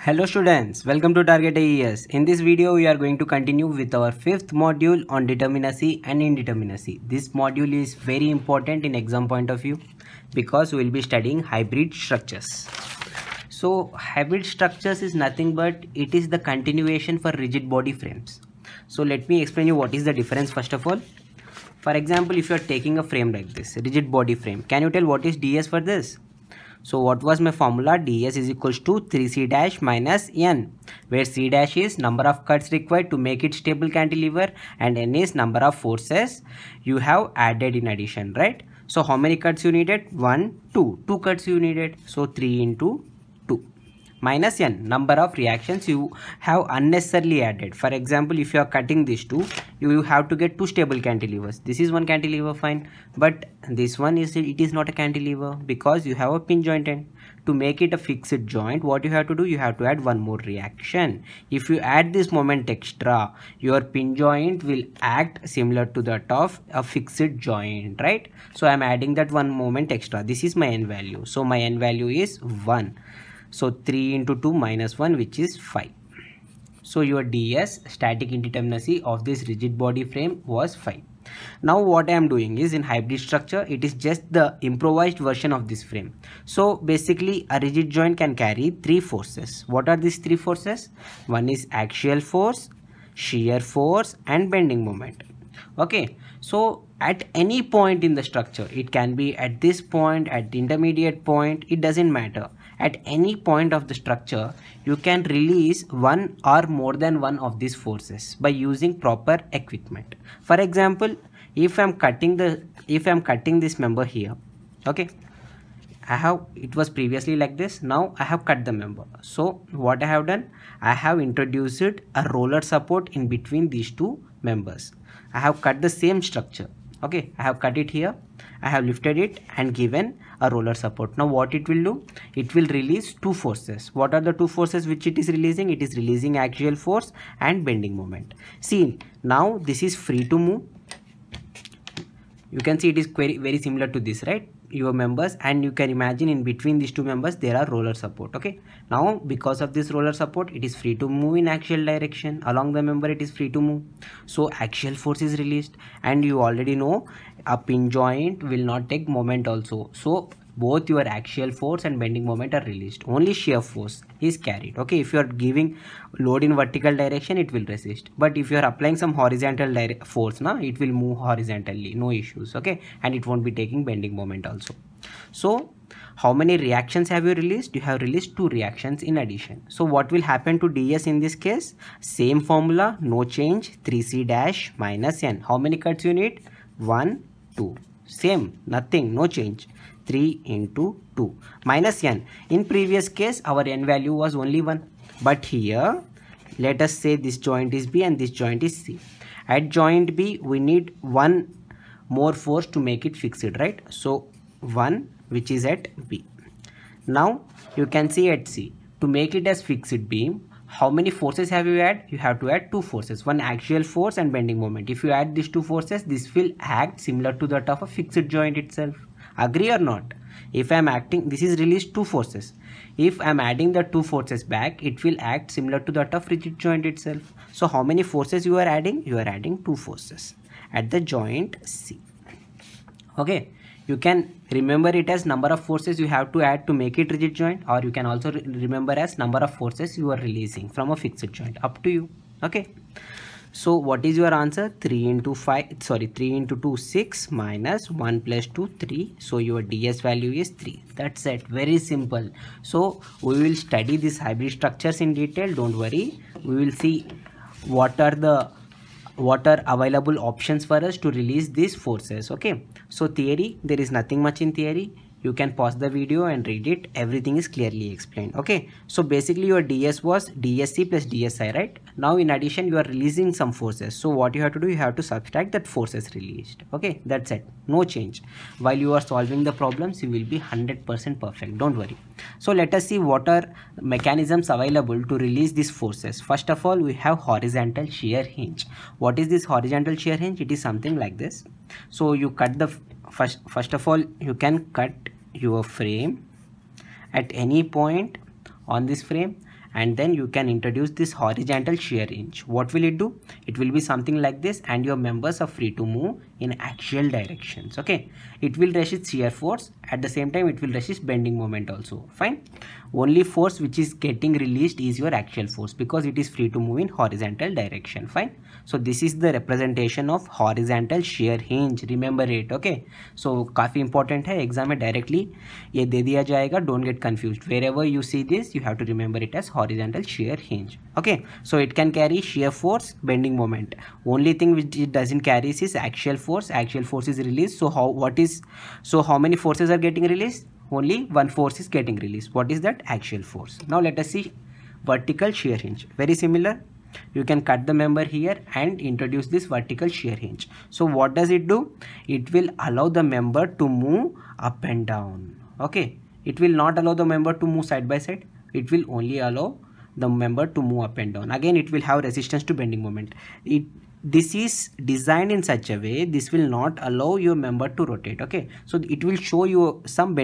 Hello students, welcome to Target IES. In this video, we are going to continue with our fifth module on determinacy and indeterminacy. This module is very important in exam point of view because we will be studying hybrid structures. So hybrid structures is nothing but it is the continuation for rigid body frames. So let me explain you what is the difference first of all. For example, if you are taking a frame like this, rigid body frame, can you tell what is ds for this? So what was my formula? ds is equals to 3c dash minus n, where c dash is number of cuts required to make it stable cantilever and n is number of forces you have added in addition, right? So how many cuts you needed? 1, 2. 2 cuts you needed. So 3 into 2 minus n, number of reactions you have unnecessarily added. For example, if you are cutting these two, you have to get two stable cantilevers. This is one cantilever, fine, but this one is it is not a cantilever because you have a pin joint end. To make it a fixed joint, what you have to do, you have to add one more reaction. If you add this moment extra, your pin joint will act similar to that of a fixed joint, right? So I am adding that one moment extra. This is my n value. So my n value is 1. So 3 into 2 minus 1, which is 5. So your ds, static indeterminacy of this rigid body frame, was 5. Now what I am doing is, in hybrid structure, it is just the improvised version of this frame. So basically a rigid joint can carry 3 forces. What are these 3 forces? One is axial force, shear force and bending moment. Okay, so at any point in the structure, it can be at this point, at the intermediate point, it doesn't matter. At any point of the structure, you can release one or more than one of these forces by using proper equipment. For example, if I'm cutting this member here, okay, it was previously like this. Now I have cut the member. So what I have done, I have introduced a roller support in between these two members. I have cut the same structure. Okay, I have cut it here, I have lifted it and given a roller support. Now what it will do, it will release two forces. What are the two forces which it is releasing? It is releasing axial force and bending moment. See, now this is free to move. You can see it is very similar to this, right? Your members, and you can imagine in between these two members there are roller support. Okay, now because of this roller support, it is free to move in axial direction. Along the member it is free to move, so axial force is released. And you already know a pin joint will not take moment also, so both your axial force and bending moment are released. Only shear force is carried. Okay, if you are giving load in vertical direction, it will resist, but if you are applying some horizontal force, now it will move horizontally, no issues. Okay, and it won't be taking bending moment also. So how many reactions have you released? You have released 2 reactions in addition. So what will happen to ds in this case? Same formula, no change, 3c dash minus n. How many cuts you need? 1, 2. Same, nothing, no change. 3 into 2 minus n. In previous case, our n value was only 1. But here, let us say this joint is B and this joint is C. At joint B, we need one more force to make it fixed, right? So 1, which is at B. Now you can see at C, to make it as fixed beam, how many forces have you add? You have to add 2 forces, one axial force and bending moment. If you add these 2 forces, this will act similar to that of a fixed joint itself. Agree or not? If I am acting, this is released 2 forces. If I am adding the 2 forces back, it will act similar to that of rigid joint itself. So how many forces you are adding? You are adding 2 forces at the joint C. Okay, you can remember it as number of forces you have to add to make it rigid joint, or you can also remember as number of forces you are releasing from a fixed joint, up to you. Okay, so what is your answer? 3 into 2, 6 minus 1 plus 2, 3. So your ds value is 3. That's it, very simple. So we will study these hybrid structures in detail, don't worry. We will see what are available options for us to release these forces. Okay, so theory, there is nothing much in theory. You can pause the video and read it. Everything is clearly explained. Okay, so basically your ds was dsc plus dsi, right? Now in addition, you are releasing some forces. So what you have to do, you have to subtract that forces released. Okay, that's it, no change. While you are solving the problems, you will be 100% perfect, don't worry. So let us see what are mechanisms available to release these forces. First of all, we have horizontal shear hinge. What is this horizontal shear hinge? It is something like this. So you cut the first of all, you can cut your frame at any point on this frame, and then you can introduce this horizontal shear hinge. What will it do? It will be something like this, and your members are free to move in axial directions. Okay, it will resist shear force, at the same time it will resist bending moment also. Fine. Only force which is getting released is your axial force, because it is free to move in horizontal direction. Fine. So this is the representation of horizontal shear hinge. Remember it. Okay, so काफी important है, exam में directly ये दे दिया जाएगा. Don't get confused. Wherever you see this, you have to remember it as horizontal shear hinge. Okay, so it can carry shear force, bending moment. Only thing which it doesn't carry is axial force. Axial force is released. So how many forces are getting released? Only one force is getting released. What is that? Axial force. Now let us see vertical shear hinge. Very similar. You can cut the member here and introduce this vertical shear hinge. So what does it do? It will allow the member to move up and down. Okay, it will not allow the member to move side by side. It will only allow the member to move up and down. Again, it will have resistance to bending moment. This is designed in such a way, this will not allow your member to rotate. Okay, so it will show you some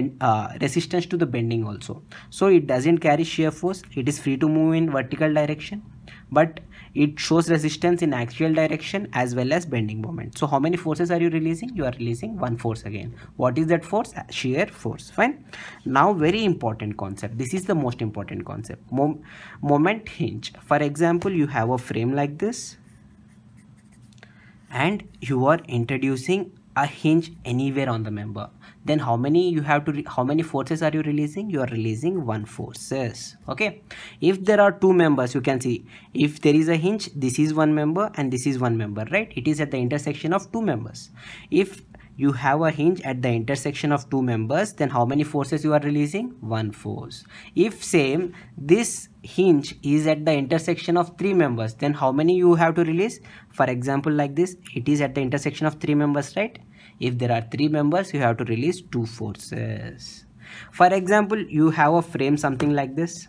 resistance to the bending also. So it doesn't carry shear force. It is free to move in vertical direction, but it shows resistance in axial direction as well as bending moment. So how many forces are you releasing? You are releasing one force again. What is that force? Shear force. Fine. Now very important concept. This is the most important concept. Moment hinge. For example, you have a frame like this, and you are introducing a hinge anywhere on the member. Then how many forces are you releasing? You are releasing one forces. Okay, if there are two members, you can see if there is a hinge, this is one member and this is one member, right? It is at the intersection of two members. If you have a hinge at the intersection of two members, then how many forces you are releasing? One force. If same this hinge is at the intersection of three members, then how many you have to release? For example, like this, it is at the intersection of three members, right? If there are three members, you have to release two forces. For example, you have a frame something like this,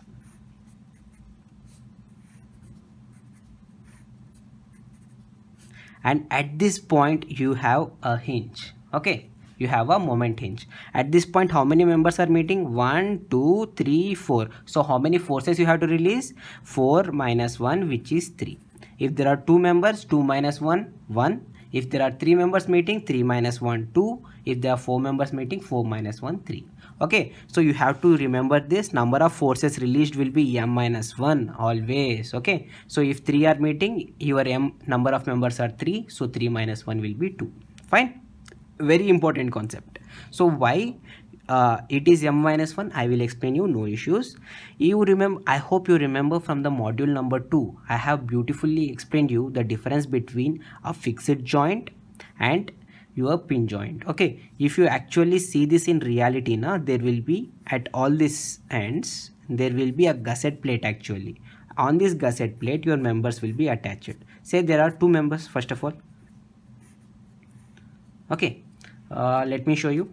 and at this point you have a hinge. Okay, you have a moment hinge. At this point, how many members are meeting? 1, 2, 3, 4. So how many forces you have to release? 4 minus 1, which is 3. If there are two members, 2 minus 1, 1. If there are three members meeting, 3 minus 1, 2. If there are four members meeting, 4 minus 1, 3. Okay, so you have to remember this number of forces released will be m minus 1 always. Okay, so if 3 are meeting, your m number of members are 3, so 3 minus 1 will be 2. Fine. Very important concept. So why it is m minus 1, I will explain you, no issues. You remember, I hope you remember from the module number 2, I have beautifully explained you the difference between a fixed joint and your pin joint. Okay, if you actually see this in reality, now there will be at all these ends, there will be a gusset plate. Actually on this gusset plate your members will be attached. Say there are two members first of all. Okay, let me show you.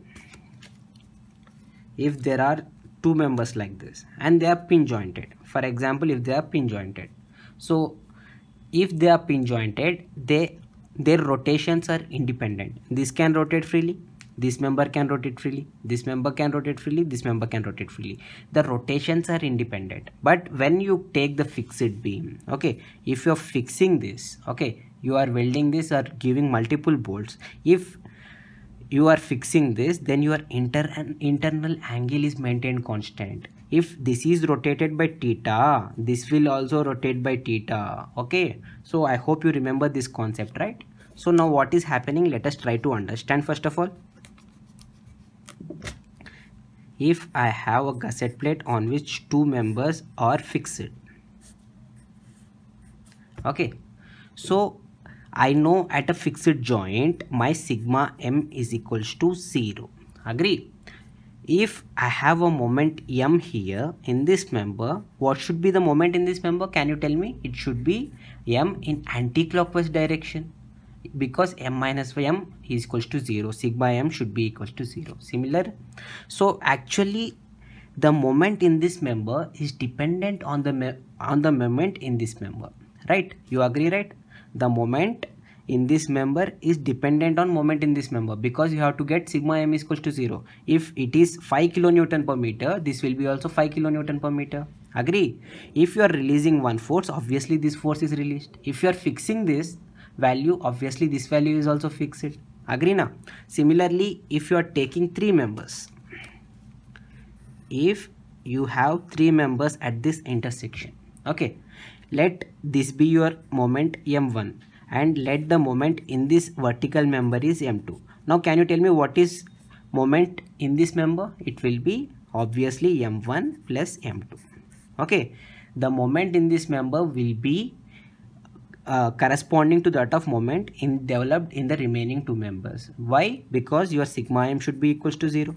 If there are two members like this and they are pin jointed, for example, if they are pin jointed, so if they are pin jointed, their rotations are independent. This can rotate freely, this member can rotate freely, this member can rotate freely, this member can rotate freely. The rotations are independent. But when you take the fixed beam, okay, if you are fixing this, okay, you are welding this or giving multiple bolts, if you are fixing this, then your internal angle is maintained constant. If this is rotated by theta, this will also rotate by theta. Okay, so I hope you remember this concept, right? So now what is happening, let us try to understand. First of all, if I have a gusset plate on which two members are fixed, okay, so I know at a fixed joint my sigma m is equals to 0. Agree? If I have a moment m here in this member, what should be the moment in this member? Can you tell me? It should be m in anti-clockwise direction, because m minus m is equals to 0. Sigma m should be equals to 0. Similar. So actually the moment in this member is dependent on the moment in this member, right? You agree, right? The moment in this member is dependent on moment in this member, because you have to get sigma m is equals to 0. If it is 5 kilonewton per meter, this will be also 5 kilonewton per meter. Agree? If you are releasing one force, obviously this force is released. If you are fixing this value, obviously this value is also fixed. Agree now? Similarly, if you are taking three members, if you have three members at this intersection, okay, let this be your moment m1 and let the moment in this vertical member is m2. Now can you tell me what is moment in this member? It will be obviously m1 plus m2. Okay, the moment in this member will be corresponding to that of moment in developed in the remaining two members. Why? Because your sigma m should be equals to 0.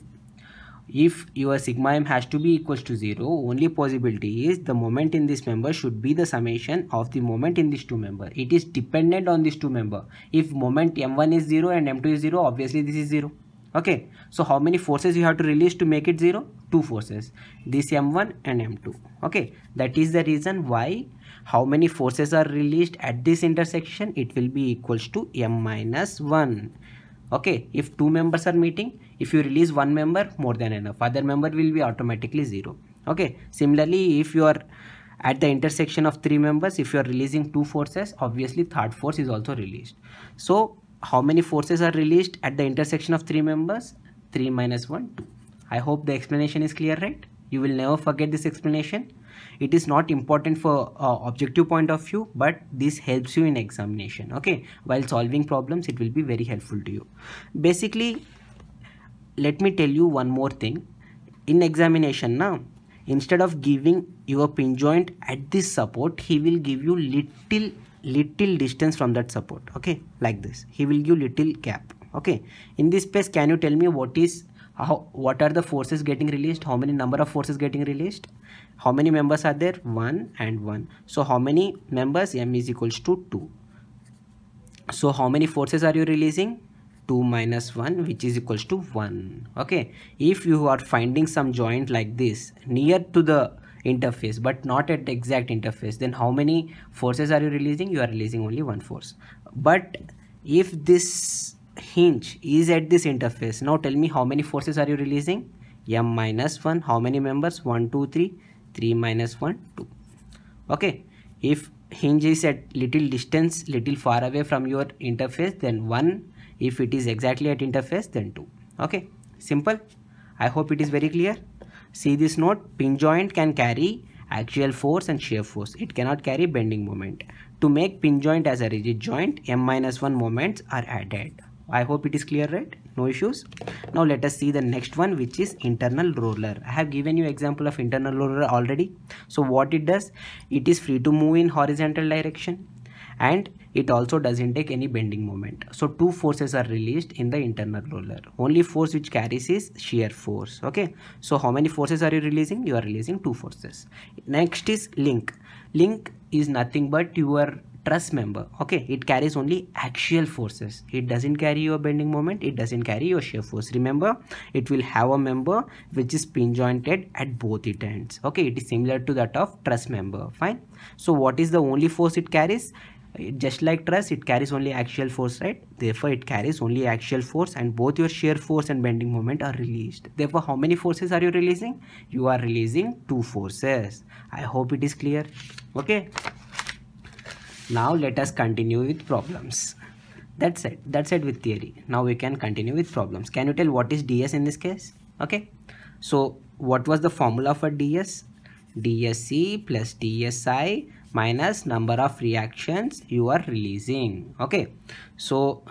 If your sigma m has to be equals to 0, only possibility is the moment in this member should be the summation of the moment in this two member. It is dependent on this two member. If moment m1 is 0 and m2 is 0, obviously this is 0. Okay, so how many forces you have to release to make it 0? Two forces, this m1 and m2. Okay, that is the reason why how many forces are released at this intersection, it will be equals to m minus 1. Okay, if two members are meeting, if you release one member, more than enough, other member will be automatically 0. Okay, similarly, if you are at the intersection of three members, if you are releasing two forces, obviously third force is also released. So how many forces are released at the intersection of three members? 3 minus 1, 2. I hope the explanation is clear, right? You will never forget this explanation. It is not important for objective point of view, but this helps you in examination. Okay, while solving problems, it will be very helpful to you. Basically, let me tell you one more thing. In examination now, instead of giving your pin joint at this support, he will give you little distance from that support. Okay, like this, he will give little gap. Okay, in this case, can you tell me what are the forces getting released? How many number of forces getting released? How many members are there? 1 and 1. So how many members? M is equals to 2. So how many forces are you releasing? 2 minus 1, which is equals to 1. Okay, if you are finding some joint like this near to the interface but not at the exact interface, then how many forces are you releasing? You are releasing only one force. But if this hinge is at this interface, now tell me how many forces are you releasing? M minus 1. How many members? 1 2 3. 3 minus 1 2. Okay, if hinge is at little distance, little far away from your interface, then 1. If it is exactly at interface, then 2. Okay, simple. I hope it is very clear. See this note, pin joint can carry axial force and shear force. It cannot carry bending moment. To make pin joint as a rigid joint, m minus 1 moments are added. I hope it is clear, right? No issues. Now let us see the next one, which is internal roller. I have given you example of internal roller already. So what it does, it is free to move in horizontal direction and it also doesn't take any bending moment. So two forces are released in the internal roller. Only force which carries is shear force. Okay, so how many forces are you releasing? You are releasing two forces. Next is link. Link is nothing but your truss member. Okay, it carries only axial forces. It doesn't carry your bending moment. It doesn't carry your shear force. Remember, it will have a member which is pin jointed at both its ends. Okay, it is similar to that of truss member. Fine. So what is the only force it carries? Just like truss, it carries only axial force, right? Therefore it carries only axial force and both your shear force and bending moment are released. Therefore how many forces are you releasing? You are releasing two forces. I hope it is clear. Okay, now let us continue with problems. That's it with theory. Now we can continue with problems. Can you tell what is ds in this case? Okay, so what was the formula for ds? dsc plus dsi minus number of reactions you are releasing. Okay, so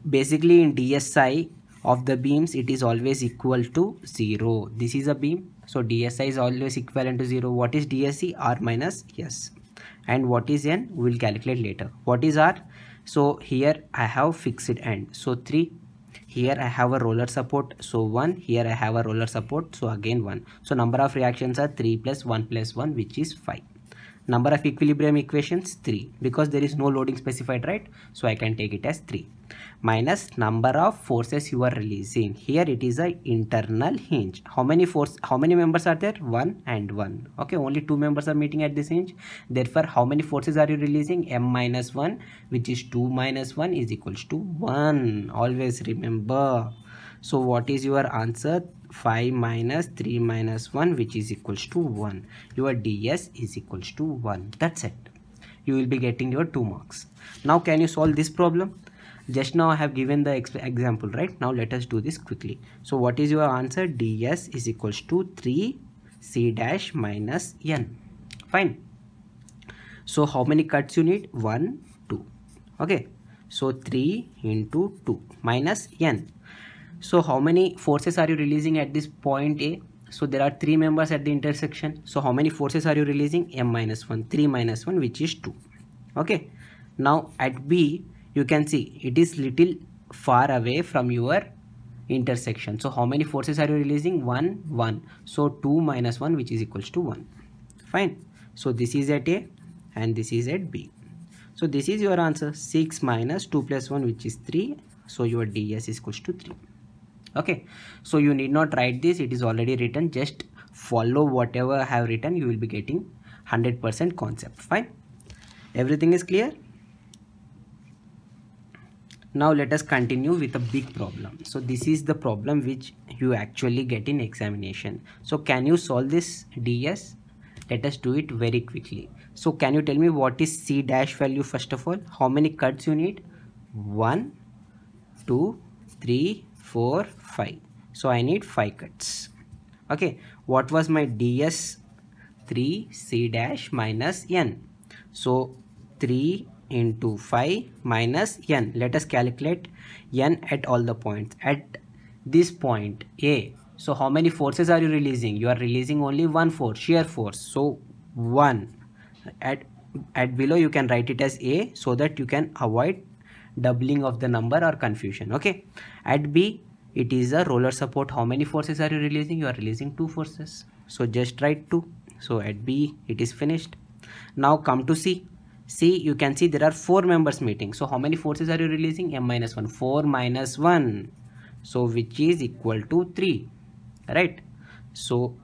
basically in dsi of the beams, it is always equal to 0. This is a beam, so dsi is always equivalent to 0. What is dsc? R minus s. And what is n? We will calculate later. What is r? So here I have fixed end, so 3. Here I have a roller support, so 1. Here I have a roller support, so again 1. So number of reactions are 3 plus 1 plus 1, which is 5. Number of equilibrium equations 3, because there is no loading specified, right? So I can take it as 3, minus number of forces you are releasing. Here it is a internal hinge. How many members are there? 1 and 1. Okay, only 2 members are meeting at this hinge. Therefore, how many forces are you releasing? M minus 1, which is 2 minus 1 is equals to 1. Always remember. So what is your answer? 5 minus 3 minus 1, which is equals to 1. Your ds is equals to 1. That's it. You will be getting your 2 marks. Now can you solve this problem? Just now I have given the example, right? Now let us do this quickly. So what is your answer? ds is equals to 3 c dash minus n. Fine. So how many cuts you need? 1, 2. Okay. So 3 into 2 minus n. So how many forces are you releasing at this point A? So there are 3 members at the intersection. So how many forces are you releasing? M minus 1, 3 minus 1, which is 2. Okay. Now at B, you can see it is little far away from your intersection. So how many forces are you releasing? 1, 1. So 2 minus 1, which is equals to 1. Fine. So this is at A and this is at B. So this is your answer. 6 minus 2 plus 1, which is 3. So your ds is equals to 3. Okay, so you need not write this, it is already written. Just follow whatever I have written, you will be getting 100% concept. Fine, everything is clear. Now let us continue with a big problem. So this is the problem which you actually get in examination. So can you solve this ds? Let us do it very quickly. So can you tell me what is c dash value first of all? How many cuts you need? 1, 2, 3, 4, 5. So I need 5 cuts. Okay, what was my ds? 3 c dash minus n. So 3 into 5 minus n. Let us calculate n at all the points. At this point A, so how many forces are you releasing? You are releasing only one force, shear force. So 1. At below you can write it as A so that you can avoid doubling of the number or confusion. Okay, at B it is a roller support. How many forces are you releasing? You are releasing 2 forces, so just write 2. So at B it is finished. Now come to C. You can see there are 4 members meeting. So how many forces are you releasing? M minus 1. 4 minus 1, so which is equal to 3, right? So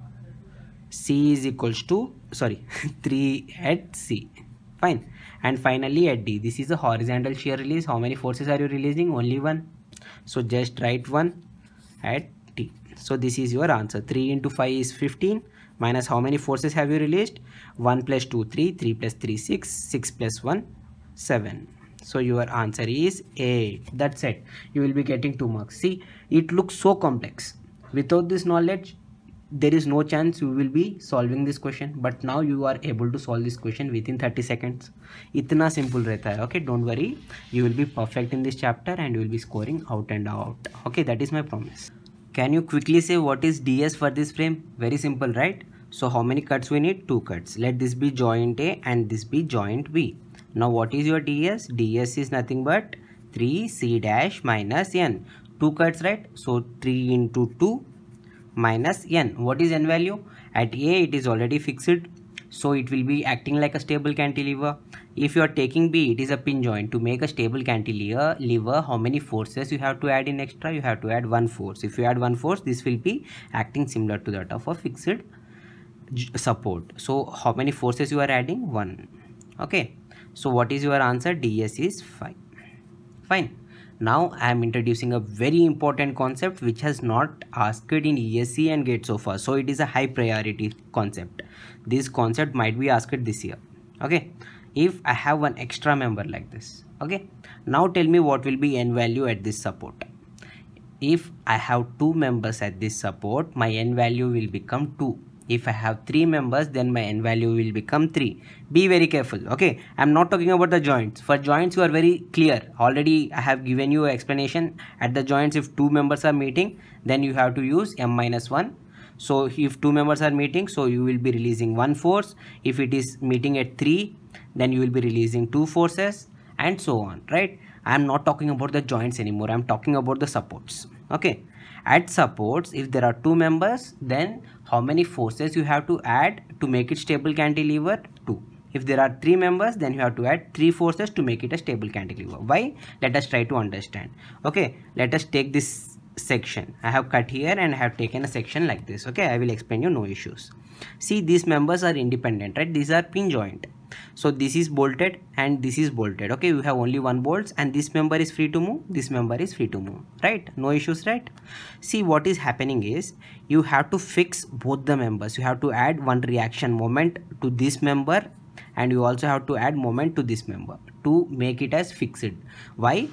C is equals to 3 at C. Fine. And finally at D, this is a horizontal shear release. How many forces are you releasing? Only 1. So just write 1 at D. So this is your answer. 3 into 5 is 15. Minus how many forces have you released? 1 plus 2, 3. 3 plus 3, 6. 6 plus 1, 7. So your answer is 8. That's it. You will be getting 2 marks. See, it looks so complex. Without this knowledge, there is no chance you will be solving this question, but now you are able to solve this question within 30 seconds. Itna simple rehta hai. Okay, don't worry, you will be perfect in this chapter and you will be scoring out and out. Okay, that is my promise. Can you quickly say what is ds for this frame? Very simple, right? So how many cuts we need? 2 cuts. Let this be joint A and this be joint B. Now what is your ds? ds is nothing but 3 c dash minus n. 2 cuts, right? So 3 into 2 minus n. What is n value? At A it is already fixed, so it will be acting like a stable cantilever. If you are taking B, it is a pin joint. To make a stable cantilever, how many forces you have to add in extra? You have to add 1 force. If you add 1 force, this will be acting similar to that of a fixed support. So how many forces you are adding? 1. Okay, so what is your answer? ds is 5. Fine. Now I am introducing a very important concept which has not asked in ESC and GATE so far. So it is a high priority concept. This concept might be asked this year. Okay, if I have one extra member like this. Okay, now tell me what will be n value at this support. If I have 2 members at this support, my n value will become 2. If I have 3 members, then my n value will become 3. Be very careful. Okay, I am not talking about the joints. For joints you are very clear. Already I have given you an explanation. At the joints, if 2 members are meeting, then you have to use m minus 1. So if 2 members are meeting, so you will be releasing 1 force. If it is meeting at 3, then you will be releasing 2 forces and so on, right? I am not talking about the joints anymore. I am talking about the supports. Okay, at supports, if there are 2 members, then how many forces you have to add to make it stable cantilever? 2. If there are 3 members, then you have to add 3 forces to make it a stable cantilever. Why? Let us try to understand. Okay, let us take this section. I have cut here and I have taken a section like this. Okay, I will explain you, no issues. See, these members are independent, right? These are pin joint. So this is bolted and this is bolted. Okay, you have only one bolts and this member is free to move, this member is free to move, right? No issues, right? See, what is happening is you have to fix both the members. You have to add one reaction moment to this member and you also have to add moment to this member to make it as fixed. Why?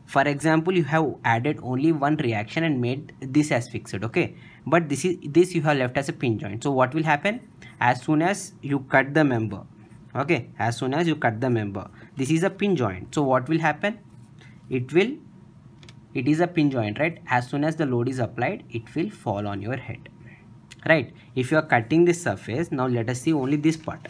For example, you have added only one reaction and made this as fixed, okay, but this you have left as a pin joint. So what will happen? As soon as you cut the member, okay, as soon as you cut the member, this is a pin joint. So what will happen? It is a pin joint, right? As soon as the load is applied, it will fall on your head, right? If you are cutting this surface, now let us see only this part.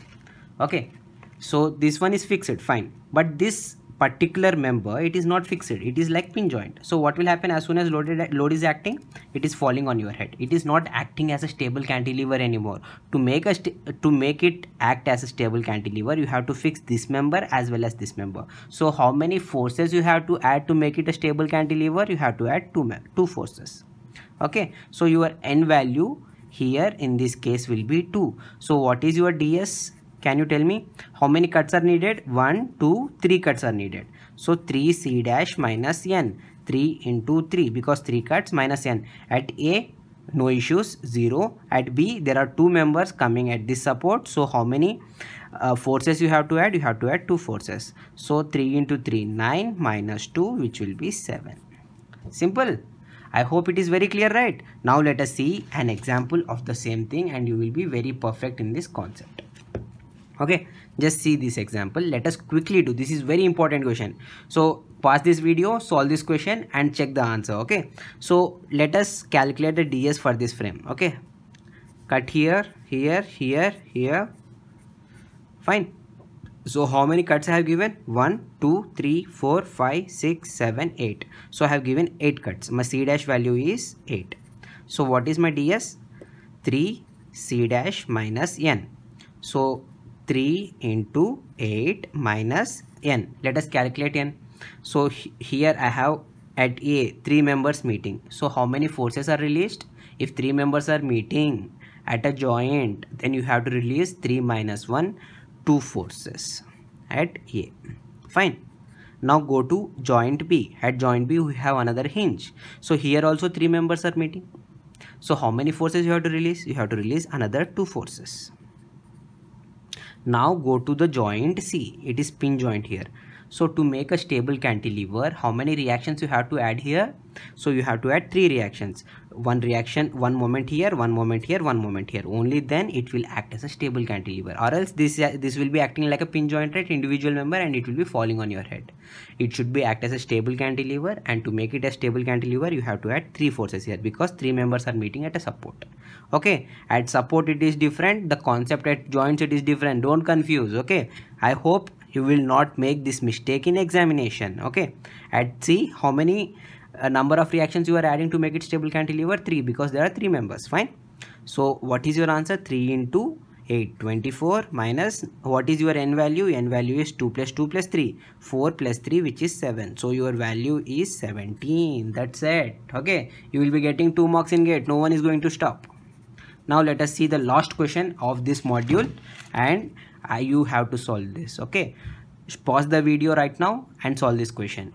Okay, so this one is fixed, fine, but this particular member, it is not fixed, it is like pin joint. So what will happen? As soon as load is acting, it is falling on your head. It is not acting as a stable cantilever anymore. To make it act as a stable cantilever, you have to fix this member as well as this member. So how many forces you have to add to make it a stable cantilever? You have to add two forces. Okay, so your N value here in this case will be 2. So what is your DS? Can you tell me how many cuts are needed? 1, 2, 3 cuts are needed. So 3 C dash minus N, 3 into 3, because 3 cuts minus N. At A, no issues, 0. At B, there are 2 members coming at this support. So how many forces you have to add? You have to add 2 forces. So 3 into 3, 9 minus 2, which will be 7. Simple. I hope it is very clear, right? Now let us see an example of the same thing and you will be very perfect in this concept. Okay, just see this example. Let us quickly do. This is very important question. So pause this video, solve this question and check the answer. Okay, so let us calculate the DS for this frame. Okay, cut here, here, here, here. Fine. So how many cuts I have given? 1, 2, 3, 4, 5, 6, 7, 8. So I have given 8 cuts. My C dash value is 8. So what is my DS? 3 C dash minus N. So 3 into 8 minus N. Let us calculate N. So here I have at A 3 members meeting. So how many forces are released? If 3 members are meeting at a joint, then you have to release 3 minus 1, 2 forces at A. Fine. Now go to joint B. At joint B we have another hinge. So here also 3 members are meeting. So how many forces you have to release? You have to release another 2 forces. Now go to the joint C. It is pin joint here. So to make a stable cantilever, how many reactions you have to add here? So you have to add 3 reactions. One reaction, one moment here, one moment here, one moment here. Only then it will act as a stable cantilever. Or else this will be acting like a pin joint, right? Individual member, and it will be falling on your head. It should be act as a stable cantilever, and to make it a stable cantilever, you have to add 3 forces here because 3 members are meeting at a support. Okay, at support it is different. The concept at joints it is different. Don't confuse. Okay, I hope you will not make this mistake in examination. Okay, at C, how many number of reactions you are adding to make it stable cantilever? 3, because there are 3 members. Fine. So what is your answer? 3 into 8, 24 minus, what is your N value? N value is 2 plus 2 plus 3, 4 plus 3, which is 7. So your value is 17. That's it. Okay, you will be getting 2 marks in GATE. No one is going to stop. Now let us see the last question of this module, and you have to solve this. Okay, pause the video right now and solve this question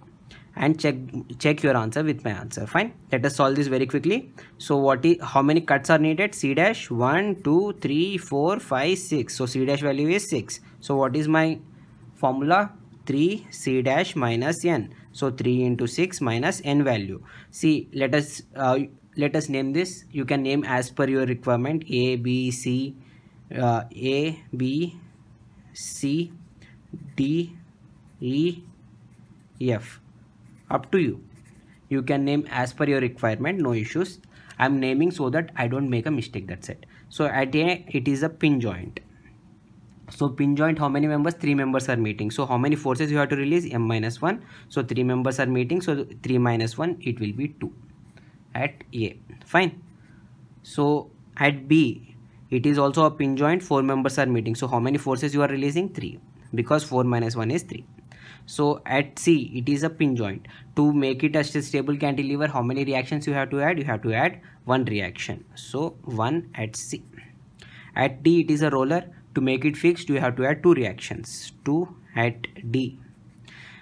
and check your answer with my answer. Fine, let us solve this very quickly. So how many cuts are needed? C dash 1, 2, 3, 4, 5, 6. So C dash value is 6. So what is my formula? 3 C dash minus N. So 3 into 6 minus N value. See, let us name this. You can name as per your requirement. A, B, C, A, B, C, D, E, F. Up to you. You can name as per your requirement. No issues. I'm naming so that I don't make a mistake. That's it. So at A, it is a pin joint. So pin joint, how many members? 3 members are meeting. So how many forces you have to release? M minus 1. So 3 members are meeting. So 3 minus 1, it will be 2 at A. Fine. So at B, it is also a pin joint. 4 members are meeting. So how many forces you are releasing? 3, because 4 minus 1 is 3. So at C, it is a pin joint. To make it a stable cantilever, how many reactions you have to add? You have to add 1 reaction. So 1 at C. At D, it is a roller. To make it fixed, you have to add 2 reactions. 2 at D.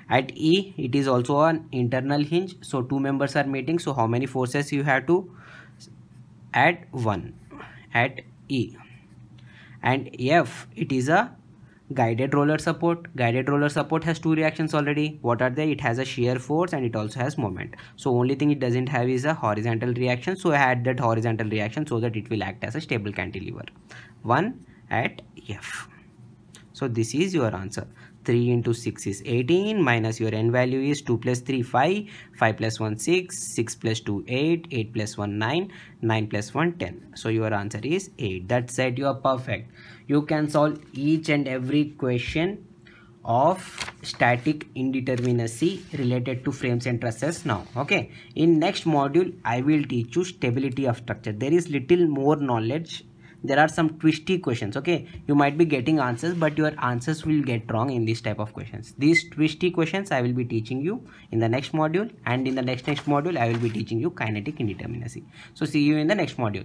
At E, it is also an internal hinge. So 2 members are meeting. So how many forces you have to add? 1 at E. And F, it is a guided roller support. Guided roller support has 2 reactions already. What are they? It has a shear force and it also has moment. So only thing it doesn't have is a horizontal reaction. So I add that horizontal reaction so that it will act as a stable cantilever. 1 at F. So this is your answer. 3 into 6 is 18, minus your n value is 2 plus 3 5, 5 plus 1 6, 6 plus 2 8, 8 plus 1 9, 9 plus 1 10. So your answer is 8. That's it, you are perfect. You can solve each and every question of static indeterminacy related to frames and trusses now. Okay, in next module I will teach you stability of structure. There is little more knowledge. There are some twisty questions. Okay, you might be getting answers, but your answers will get wrong in this type of questions. These twisty questions I will be teaching you in the next module, and in the next module I will be teaching you kinetic indeterminacy. So see you in the next module.